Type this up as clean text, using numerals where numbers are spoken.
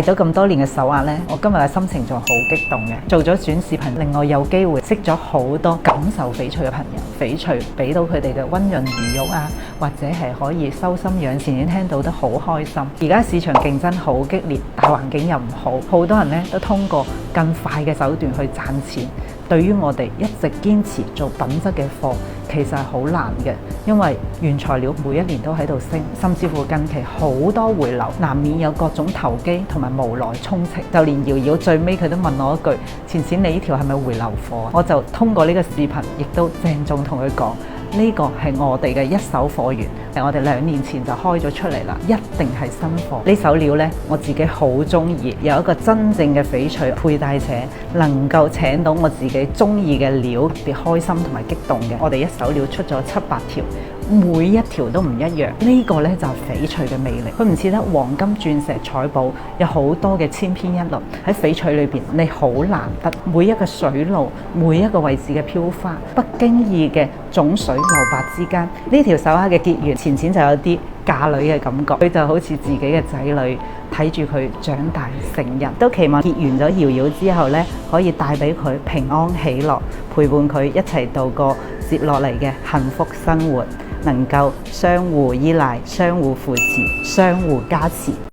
咗咁多年嘅手壓呢，我今日嘅心情仲好激動嘅。做咗短視頻，令我有機會識咗好多感受翡翠嘅朋友。翡翠俾到佢哋嘅溫潤如玉啊，或者係可以修心養性，已經聽到得好開心。而家市場競爭好激烈，大環境又唔好，好多人呢都通過更快嘅手段去賺錢。對於我哋一直堅持做品質嘅貨，其實係好難嘅，因為原材料每一年都喺度升，甚至乎近期好多回流，難免有各種投機同埋無奈充斥。就連瑤瑤最尾佢都問我一句：錢錢，你呢條係咪回流貨？我就通過呢個視頻，亦都鄭重同佢講。呢個係我哋嘅一手貨源，係我哋2年前就開咗出嚟啦，一定係新貨。呢手料呢，我自己好中意，有一個真正嘅翡翠佩戴者，能夠請到我自己中意嘅料，特別開心同埋激動嘅。我哋一手料出咗7、8條，每一條都唔一樣。呢個呢，就係翡翠嘅魅力，佢唔似得黃金、鑽石、彩寶，有好多嘅千篇一律。喺翡翠裏邊，你好難得每一個水路、每一個位置嘅飄花，不經意嘅種水流白之間，呢條手鐲嘅結緣，錢錢就有啲嫁女嘅感覺，佢就好似自己嘅仔女，睇住佢長大成人，都期望結完咗瑤瑤之後呢，可以帶俾佢平安喜樂，陪伴佢一齊度過接落嚟嘅幸福生活，能夠相互依賴、相互扶持、相互加持。